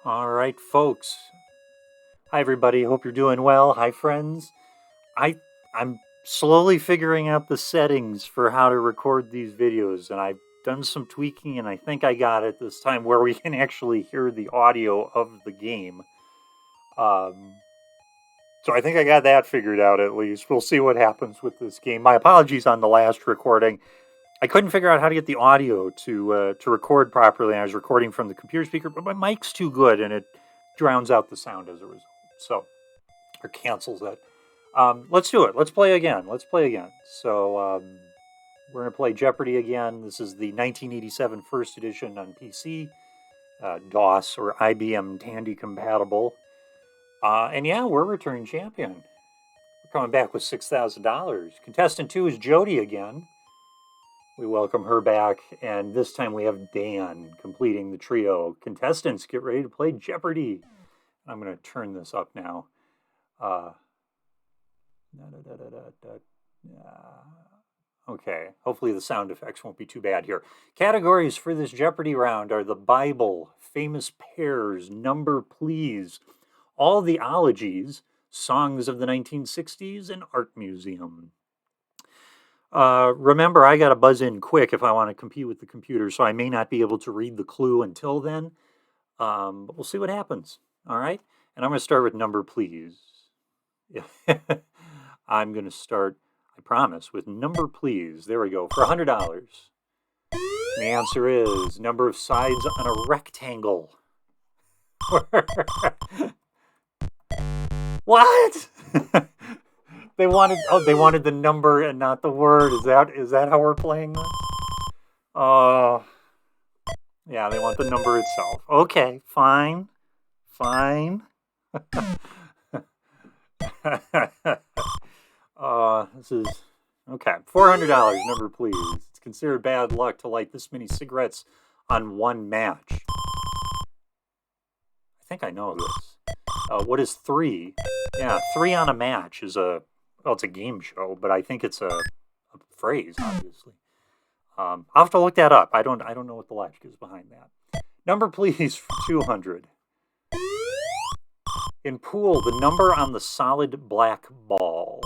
All right, folks. Hi, everybody. Hope you're doing well. Hi, friends. I'm slowly figuring out the settings for how to record these videos, and I've done some tweaking, and I think I got it this time where we can actually hear the audio of the game. Um, so I think I got that figured out at least. We'll see what happens with this game. My apologies on the last recording. I couldn't figure out how to get the audio to record properly. I was recording from the computer speaker, but my mic's too good, and it drowns out the sound as a result. So, or cancels it. Let's do it. Let's play again. Let's play again. So we're going to play Jeopardy again. This is the 1987 first edition on PC, DOS or IBM Tandy compatible. And yeah, we're returning champion. We're coming back with $6,000. Contestant 2 is Jody again. We welcome her back, and this time we have Dan completing the trio. Contestants, get ready to play Jeopardy! I'm going to turn this up now. Okay, hopefully the sound effects won't be too bad here. Categories for this Jeopardy round are the Bible, famous pairs, number please, all the ologies, songs of the 1960s, and art museum. Remember, I got to buzz in quick if I want to compete with the computer, so I may not be able to read the clue until then. But we'll see what happens. All right? And I'm going to start with number please. I'm going to start, I promise, with number please. There we go, for $100. The answer is number of sides on a rectangle. What? They wanted the number and not the word. Is that how we're playing this? Yeah, they want the number itself. Okay, fine. This is okay. $400 number, please. It's considered bad luck to light this many cigarettes on one match. I think I know this. What is 3? Yeah, 3 on a match is it's a game show, but I think it's a phrase, obviously. I'll have to look that up. I don't know what the logic is behind that. Number, please, for 200. In pool, the number on the solid black ball.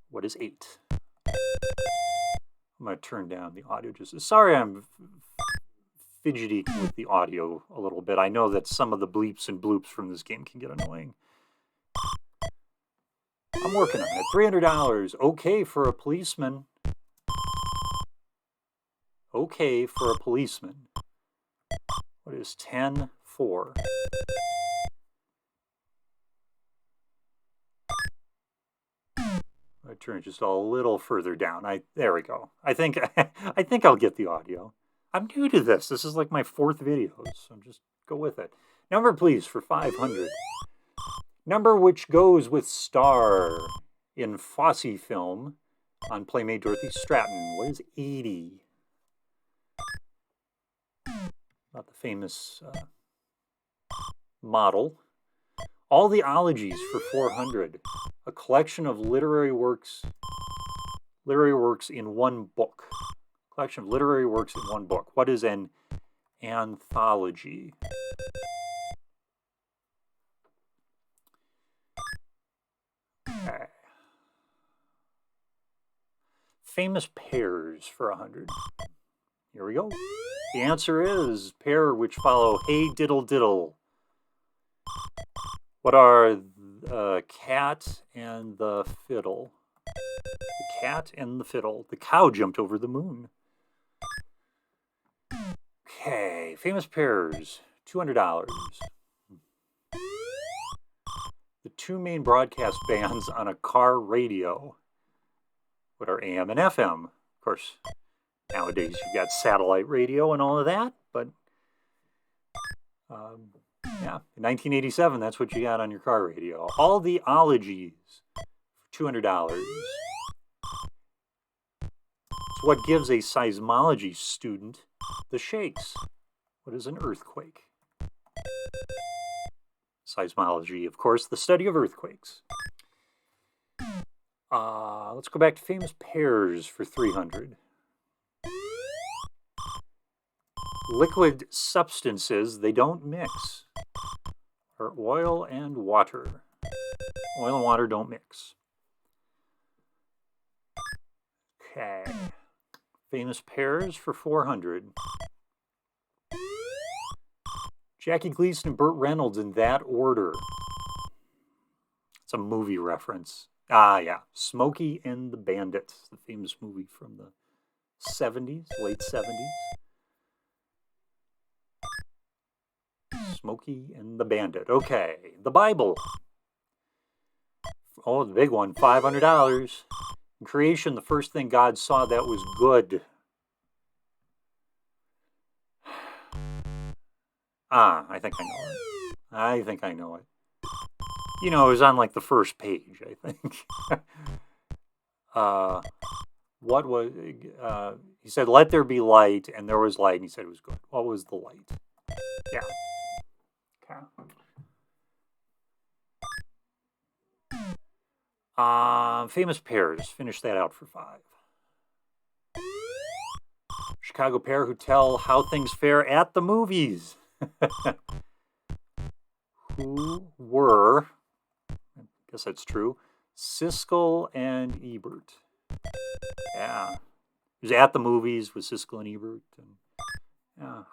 What is 8? I'm going to turn down the audio just... Sorry, I'm fidgety with the audio a little bit. I know that some of the bleeps and bloops from this game can get annoying. I'm working on it. $300. Okay for a policeman. Okay for a policeman. What is 10-4? I turn just a little further down. There we go. I think I'll get the audio. I'm new to this. This is like my 4th video, so just go with it. Number, please, for 500. Number which goes with star in Fosse film on Playmate Dorothy Stratton. What is 80? Not the famous model. All the ologies for 400. A collection of literary works in one book. Collection of literary works in one book. What is an anthology? Okay. Famous pairs for 100. Here we go. The answer is pair which follow hey diddle diddle. What are the cat and the fiddle? The cat and the fiddle. The cow jumped over the moon. Okay, famous pairs, $200. The 2 main broadcast bands on a car radio. What are AM and FM? Of course, nowadays you've got satellite radio and all of that, but yeah, in 1987, that's what you got on your car radio. All the ologies, $200. It's what gives a seismology student the shakes. What is an earthquake? Seismology, of course, the study of earthquakes. Let's go back to famous pairs for 300. Liquid substances, they don't mix. Or oil and water. Oil and water don't mix. Okay. Famous pairs for 400. Jackie Gleason and Burt Reynolds in that order. It's a movie reference. Ah, yeah. Smokey and the Bandit, the famous movie from the 70s, late 70s. Smokey and the Bandit. Okay. The Bible. Oh, the big one, $500. In creation, the first thing God saw that was good. Ah, I think I know it. I think I know it. You know, it was on like the first page, I think. What was, he said, let there be light, and there was light, and he said it was good. What was the light? Yeah. Okay. Famous pairs. Finish that out for 5. Chicago pair who tell how things fare at the movies. Who were, I guess that's true, Siskel and Ebert. Yeah. He was at the movies with Siskel and Ebert. And, yeah.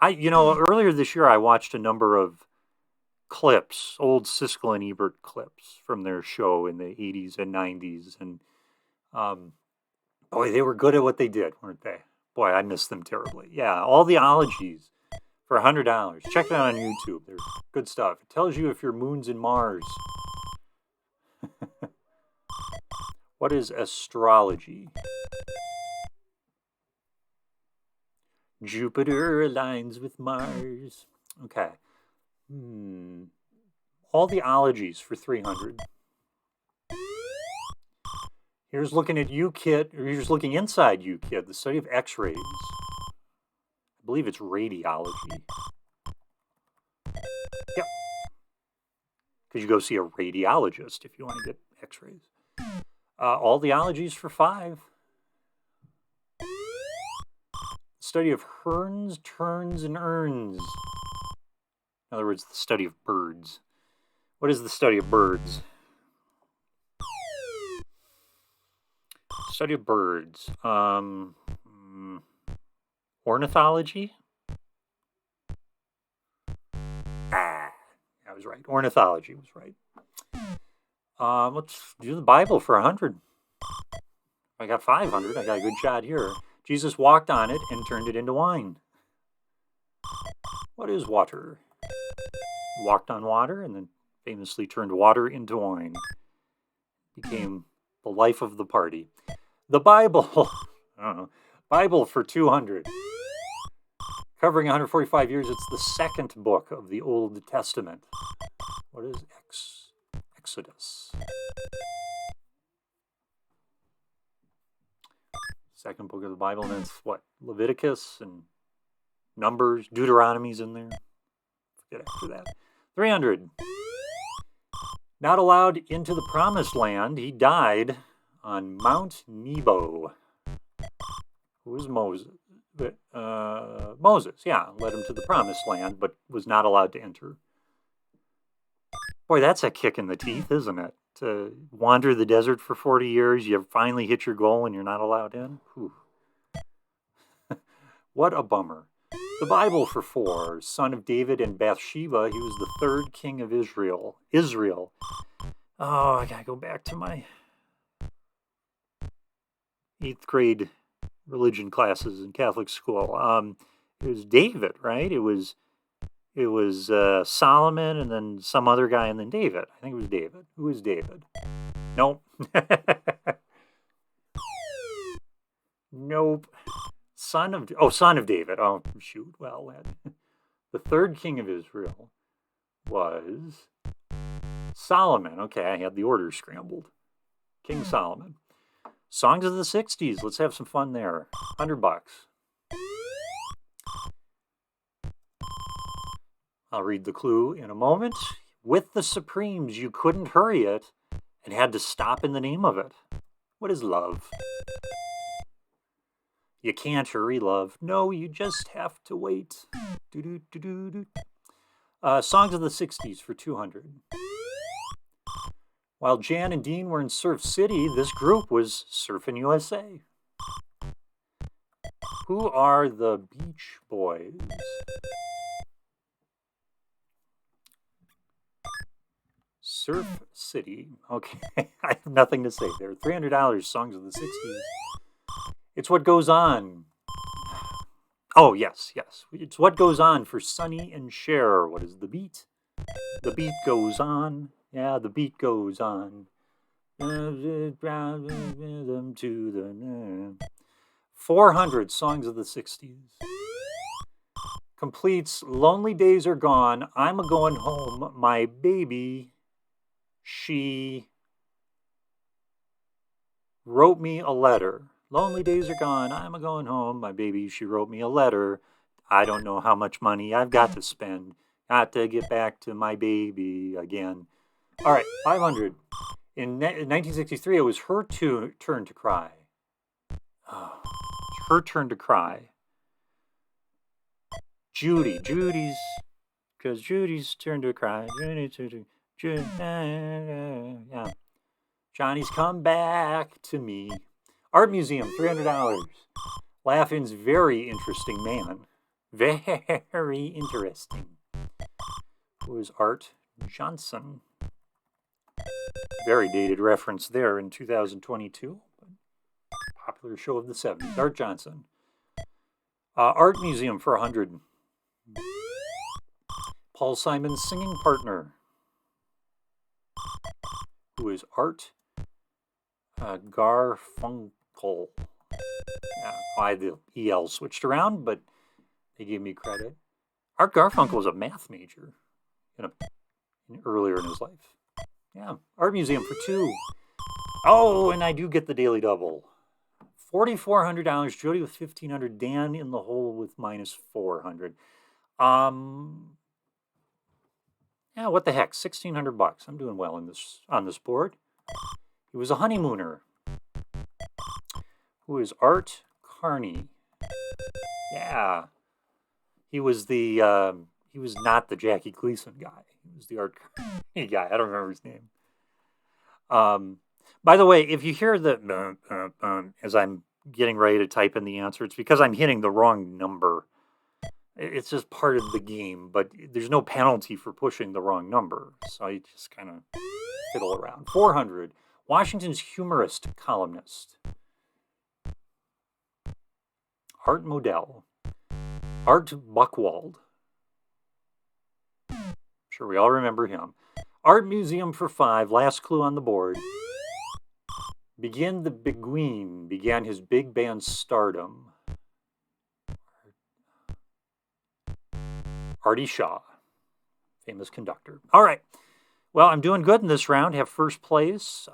Earlier this year I watched a number of clips, old Siskel and Ebert clips from their show in the 80s and 90s. And boy, they were good at what they did, weren't they? Boy, I miss them terribly. Yeah, all the ologies for $100. Check it out on YouTube. They're good stuff. It tells you if your moon's in Mars. What is astrology? Jupiter aligns with Mars. Okay. All the ologies for 300. Here's looking at UKIT, or here's looking inside UKIT, the study of X-rays. I believe it's radiology. Yep. Because you go see a radiologist if you want to get X-rays. All the ologies for 5. Study of herns, terns, and urns. In other words, the study of birds. What is the study of birds? Study of birds. Ornithology? I was right. Ornithology was right. Let's do the Bible for 100. I got 500. I got a good shot here. Jesus walked on it and turned it into wine. What is water? He walked on water and then famously turned water into wine. Became the life of the party. The Bible. I don't know. Bible for 200. Covering 145 years, it's the second book of the Old Testament. What is Exodus? Second book of the Bible, and then it's what? Leviticus and Numbers, Deuteronomy's in there. Forget after that. 300. Not allowed into the promised land. He died on Mount Nebo. Who was Moses? Moses, yeah, led him to the promised land, but was not allowed to enter. Boy, that's a kick in the teeth, isn't it? To wander the desert for 40 years, you finally hit your goal and you're not allowed in? Whew. What a bummer. The Bible for 4, son of David and Bathsheba. He was the 3rd king of Israel. Oh, I gotta go back to my 8th grade religion classes in Catholic school. It was David, right? It was Solomon and then some other guy and then David. I think it was David. Who is David? Nope. Nope. Son of David. Oh, shoot. Well, the 3rd king of Israel was Solomon. Okay, I had the order scrambled. King Solomon. Songs of the 60s. Let's have some fun there. $100. I'll read the clue in a moment. With the Supremes, you couldn't hurry it and had to stop in the name of it. What is love? You can't hurry, love. No, you just have to wait. Songs of the 60s for 200. While Jan and Dean were in Surf City, this group was Surfing USA. Who are the Beach Boys? Surf City. Okay, I have nothing to say there. $300, Songs of the 60s. It's What Goes On. Oh, yes. It's What Goes On for Sonny and Cher. What is the beat? The beat goes on. Yeah, the beat goes on. 400, Songs of the 60s. Completes Lonely Days Are Gone. I'm a-going home. My baby, she wrote me a letter. Lonely days are gone. I'm a-going home. My baby, she wrote me a letter. I don't know how much money I've got to spend. Got to get back to my baby again. All right, 500. In 1963, it was her turn to cry. Oh, her turn to cry. Judy's turn to cry. Yeah. Johnny's come back to me. Art Museum, $300. Laughing's very interesting man. Very interesting. Who is Art Johnson? Very dated reference there in 2022. Popular show of the 70s. Art Johnson. Art Museum for 100. Paul Simon's singing partner. Who is Art Garfunkel. Yeah, I had the EL switched around, but they gave me credit. Art Garfunkel was a math major earlier in his life. Yeah, Art Museum for 2. Oh, and I do get the daily double. $4,400. Jody with $1,500. Dan in the hole with -400. Yeah, what the heck? $1,600. I'm doing well on this board. He was a honeymooner. Who is Art Carney? Yeah, he was not the Jackie Gleason guy. He was the Art Carney guy. I don't remember his name. By the way, if you hear the as I'm getting ready to type in the answer, it's because I'm hitting the wrong number. It's just part of the game, but there's no penalty for pushing the wrong number. So you just kind of fiddle around. 400. Washington's humorist columnist. Art Modell. Art Buchwald. I'm sure we all remember him. Art Museum for 5. Last clue on the board. Begin the Beguine began his big band stardom. Artie Shaw, famous conductor. All right. Well, I'm doing good in this round. Have first place.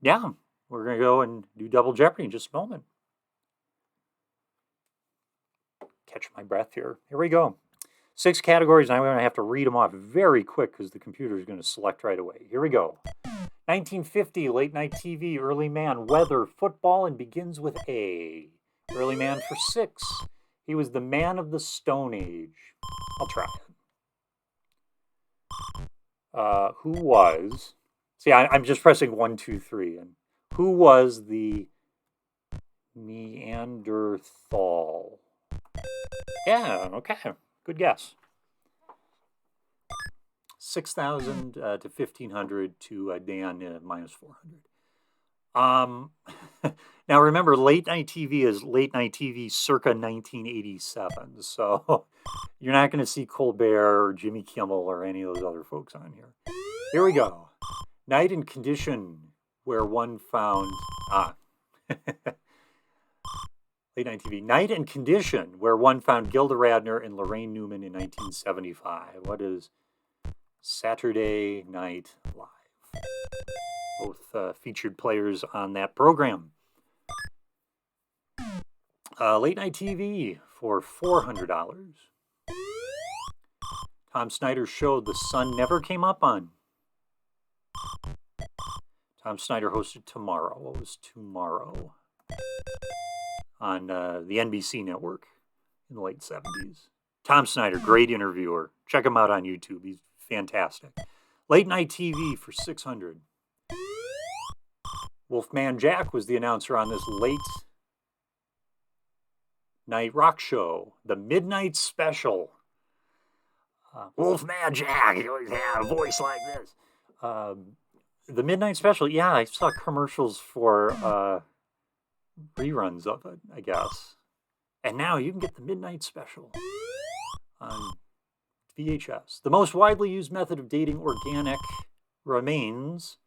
Yeah, we're going to go and do Double Jeopardy in just a moment. Catch my breath here. Here we go. 6 categories, and I'm going to have to read them off very quick because the computer is going to select right away. Here we go. 1950, late night TV, early man, weather, football, and begins with A. Early man for 6. He was the man of the Stone Age. I'll try it. Who was... See, I'm just pressing 1, 2, 3. And who was the Neanderthal? Yeah, okay. Good guess. 6,000 to 1,500 to Dan -400. Now remember, late night TV is late night TV circa 1987. So you're not going to see Colbert or Jimmy Kimmel or any of those other folks on here. Here we go. Night and Condition, where one found... Late night TV. Night and Condition, where one found Gilda Radner and Lorraine Newman in 1975. What is Saturday Night Live? Both featured players on that program. Late night TV for $400. Tom Snyder's show The Sun Never Came Up On. Tom Snyder hosted Tomorrow. What was Tomorrow? on the NBC network in the late 70s. Tom Snyder, great interviewer. Check him out on YouTube. He's fantastic. Late night TV for 600. Wolfman Jack was the announcer on this late night rock show, the Midnight Special. Wolfman Jack, he always had a voice like this. The Midnight Special, yeah, I saw commercials for reruns of it, I guess. And now you can get the Midnight Special on VHS. The most widely used method of dating organic remains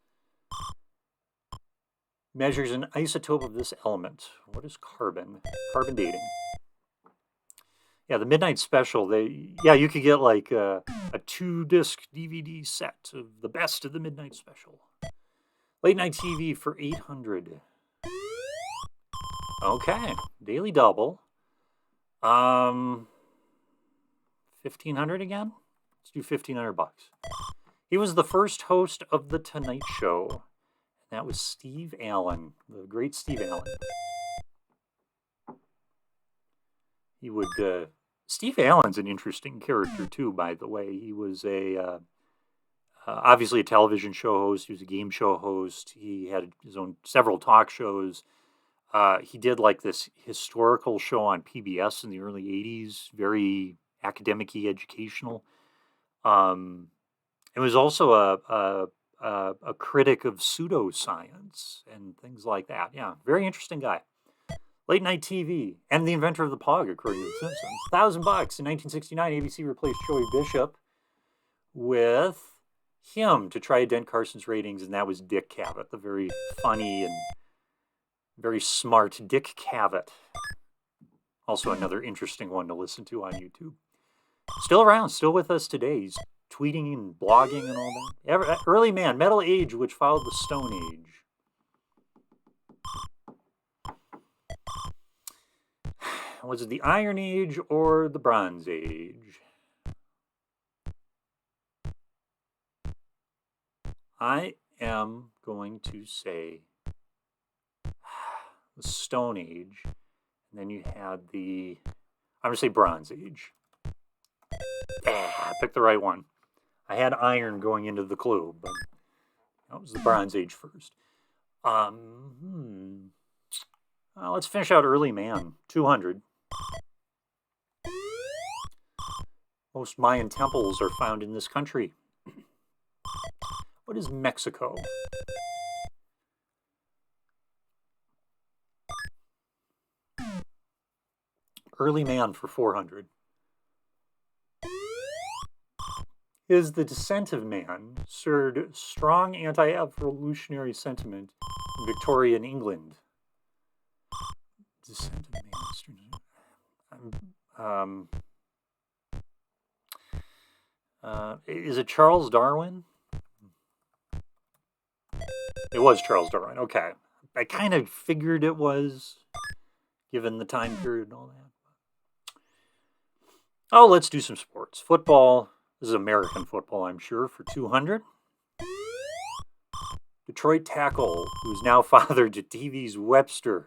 measures an isotope of this element. What is carbon? Carbon dating. Yeah, the Midnight Special. You could get like a 2-disc DVD set of the best of the Midnight Special. Late night TV for 800. Okay, Daily Double. 1,500 again. Let's do $1,500. He was the first host of the Tonight Show. That was Steve Allen, the great Steve Allen. He would. Steve Allen's an interesting character too, by the way. He was obviously a television show host. He was a game show host. He had his own several talk shows. He did like this historical show on PBS in the early '80s, very academic-y, educational. It was also a critic of pseudoscience and things like that. Yeah, very interesting guy. Late night TV and the inventor of the Pog, according to The Simpsons. $1,000 in 1969. ABC replaced Joey Bishop with him to try to dent Carson's ratings, and that was Dick Cavett, the very funny and very smart Dick Cavett. Also another interesting one to listen to on YouTube. Still around, still with us today. He's tweeting and blogging and all that. Early man, Metal Age, which followed the Stone Age. Was it the Iron Age or the Bronze Age? I am going to say the Stone Age. And then you had I'm going to say Bronze Age. I picked the right one. I had iron going into the clue, but that was the Bronze Age first. Let's finish out early man. 200. Most Mayan temples are found in this country. What is Mexico? Early man for 400. Is the Descent of Man stirred strong anti-evolutionary sentiment in Victorian England? Descent of Man. Is it Charles Darwin? It was Charles Darwin. Okay. I kind of figured it was, given the time period and all that. Oh, let's do some sports. Football. This is American football, I'm sure, for 200. Detroit tackle, who's now father to TV's Webster,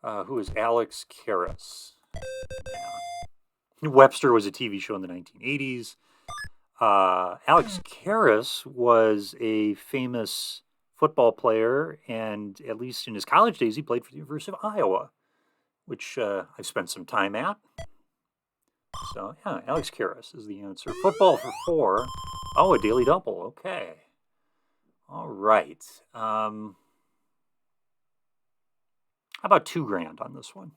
who is Alex Karras. Webster was a TV show in the 1980s. Alex Karras was a famous football player, and at least in his college days, he played for the University of Iowa, which I've spent some time at. So, yeah, Alex Karras is the answer. Football for 4. Oh, a daily double. Okay. All right. How about $2,000 on this one?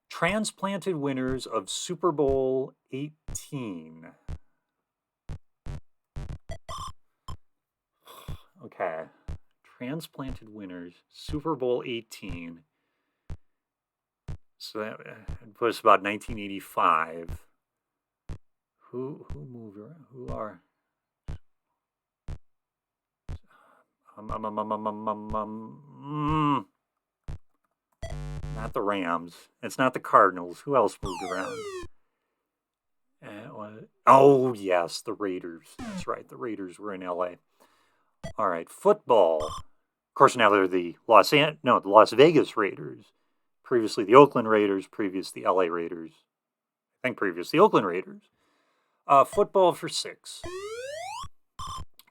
Transplanted winners of Super Bowl 18. Okay. Transplanted winners, Super Bowl 18. So that puts about 1985. Who moved around? Who are? Not the Rams. It's not the Cardinals. Who else moved around? Oh, yes, the Raiders. That's right. The Raiders were in LA. All right, football. Of course, now they're the Las Vegas Raiders. Previously the Oakland Raiders, previous the LA Raiders. I think previous the Oakland Raiders. Football for 6.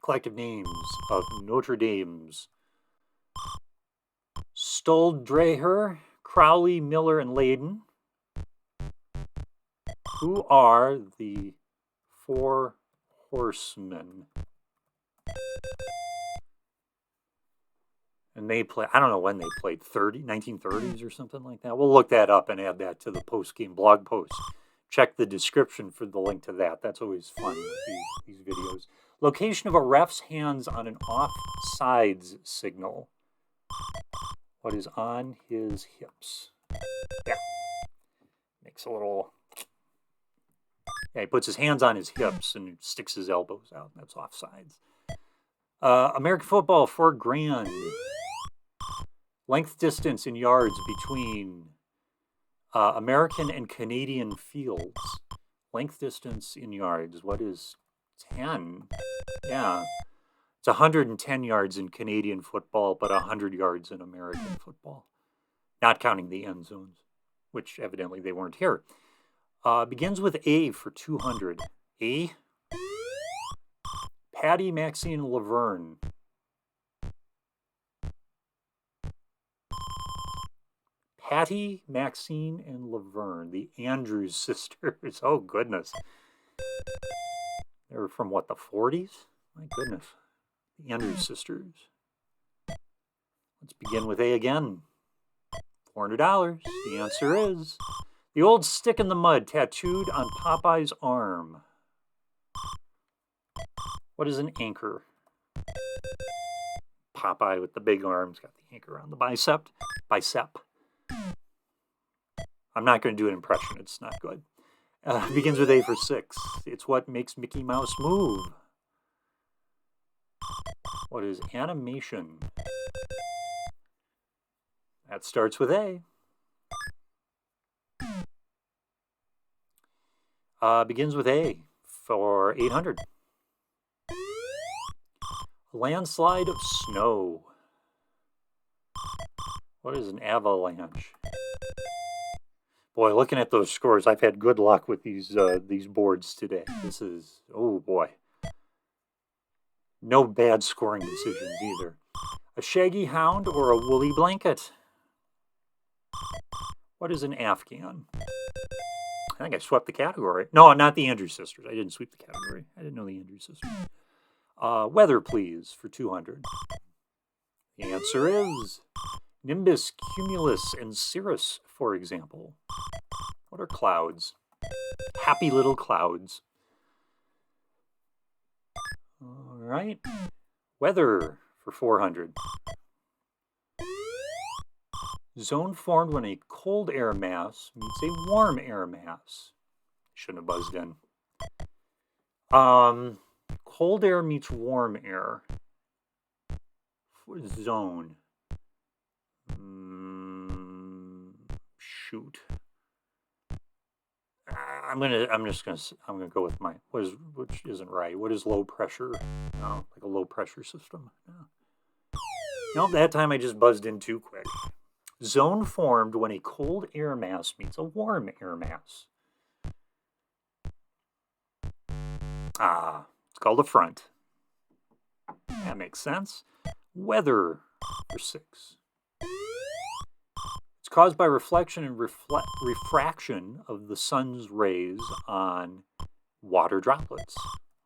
Collective names of Notre Dame's Stoldreher, Crowley, Miller, and Layden. Who are the 4 horsemen? And they play, I don't know when they played, 1930s or something like that. We'll look that up and add that to the post-game blog post. Check the description for the link to that. That's always fun with these videos. Location of a ref's hands on an offsides signal. What is on his hips? Yeah. Makes a little... Yeah, he puts his hands on his hips and sticks his elbows out. That's offsides. American football, $4,000. Length distance in yards between American and Canadian fields. Length distance in yards. What is 10? Yeah. It's 110 yards in Canadian football, but 100 yards in American football. Not counting the end zones, which evidently they weren't here. Begins with A for 200. A. Patty, Maxine, Laverne. Patty, Maxine, and Laverne, the Andrews sisters. Oh, goodness. They were from, what, the 40s? My goodness. The Andrews sisters. Let's begin with A again. $400. The answer is the old stick in the mud tattooed on Popeye's arm. What is an anchor? Popeye with the big arms got the anchor on the bicep. I'm not going to do an impression. It's not good. Begins with A for 6. It's what makes Mickey Mouse move. What is animation? That starts with A. Begins with A for 800. A landslide of snow. What is an avalanche? Boy, looking at those scores, I've had good luck with these boards today. This is, oh boy. No bad scoring decisions either. A shaggy hound or a woolly blanket? What is an Afghan? I think I swept the category. No, not the Andrews sisters. I didn't sweep the category. I didn't know the Andrews sisters. Weather, please, for 200. The answer is Nimbus, Cumulus, and Cirrus, for example. What are clouds? Happy little clouds. All right. Weather for 400. Zone formed when a cold air mass meets a warm air mass. Shouldn't have buzzed in. Cold air meets warm air. Zone. Shoot. I'm gonna go with my which isn't right. What is low pressure? No, like a low pressure system. No. Nope, that time I just buzzed in too quick. Zone formed when a cold air mass meets a warm air mass. It's called a front. That makes sense. Weather for 6. It's caused by reflection and refraction of the sun's rays on water droplets.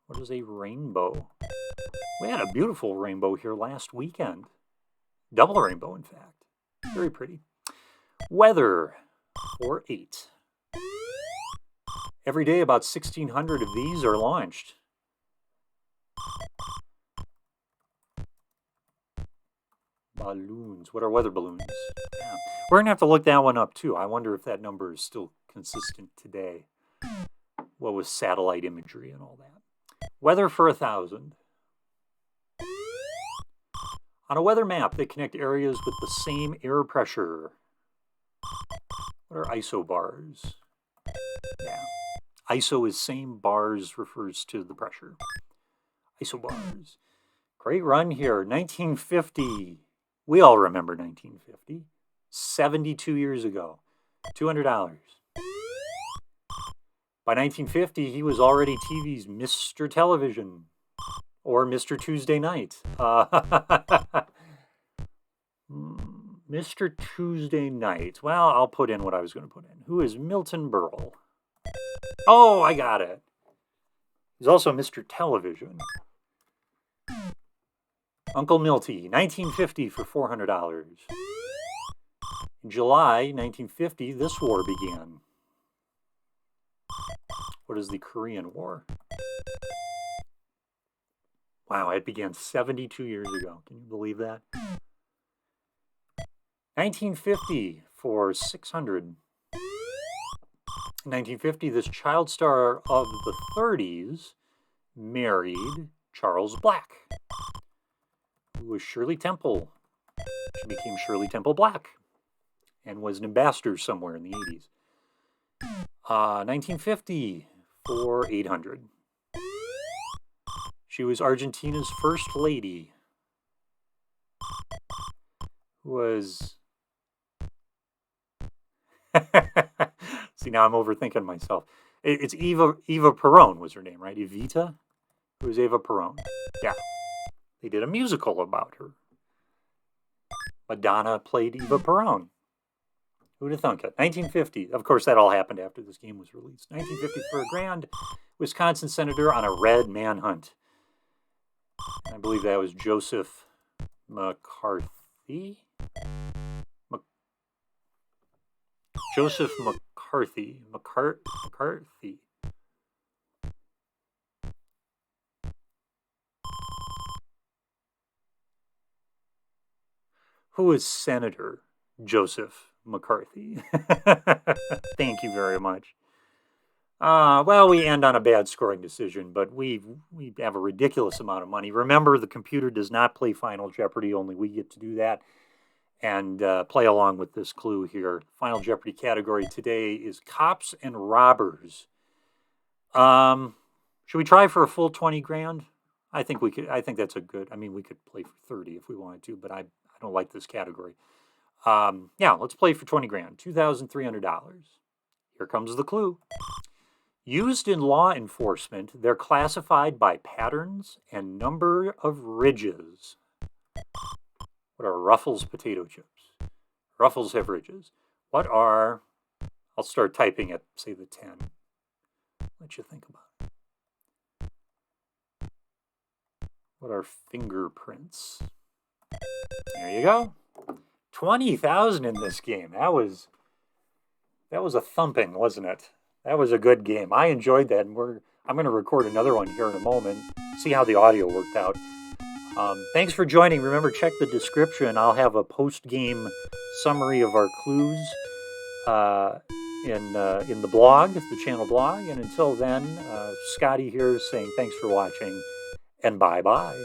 What is a rainbow? We had a beautiful rainbow here last weekend. Double rainbow, in fact. Very pretty. Weather for 8. Every day about 1,600 of these are launched. Balloons. What are weather balloons? Yeah. We're going to have to look that one up, too. I wonder if that number is still consistent today. What with satellite imagery and all that. Weather for 1,000. On a weather map, they connect areas with the same air pressure. What are isobars? Yeah. ISO is same, bars refers to the pressure. Isobars. Great run here. 1950. We all remember 1950. 72 years ago. $200. By 1950, he was already TV's Mr. Television. Or Mr. Tuesday Night. Mr. Tuesday Night. Well, I'll put in what I was going to put in. Who is Milton Berle? Oh, I got it. He's also Mr. Television. Uncle Milty, 1950 for $400. In July 1950, this war began. What is the Korean War? Wow, it began 72 years ago. Can you believe that? 1950 for 600. In 1950, this child star of the 30s married Charles Black, who was Shirley Temple. She became Shirley Temple Black and was an ambassador somewhere in the 80s. 1950 for 800. She was Argentina's first lady, who was... See, now I'm overthinking myself. It's Eva Perón was her name, right? Evita? Who was Eva Perón? Yeah. They did a musical about her. Madonna played Eva Perón. Who'd have thunk it? 1950. Of course, that all happened after this game was released. 1950 for $1,000. Wisconsin senator on a red manhunt. I believe that was Joseph McCarthy. Joseph McCarthy. McCarthy. Who is Senator Joseph McCarthy? Thank you very much. Well, we end on a bad scoring decision, but we have a ridiculous amount of money. Remember, the computer does not play Final Jeopardy. Only we get to do that and play along with this clue here. Final Jeopardy category today is cops and robbers. Should we try for a full 20 grand? I think we could. I think that's a good. I mean, we could play for 30 if we wanted to, but I don't like this category. Yeah, let's play for 20 grand. $2,300. Here comes the clue. Used in law enforcement, they're classified by patterns and number of ridges. What are Ruffles potato chips? Ruffles have ridges. What are... I'll start typing at, say, the 10. Let you think about it. What are fingerprints? There you go. 20,000 in this game. That was a thumping, wasn't it? That was a good game. I enjoyed that, and I'm going to record another one here in a moment, see how the audio worked out. Thanks for joining. Remember, check the description. I'll have a post-game summary of our clues in the blog, the channel blog. And until then, Scotty here is saying thanks for watching, and bye-bye.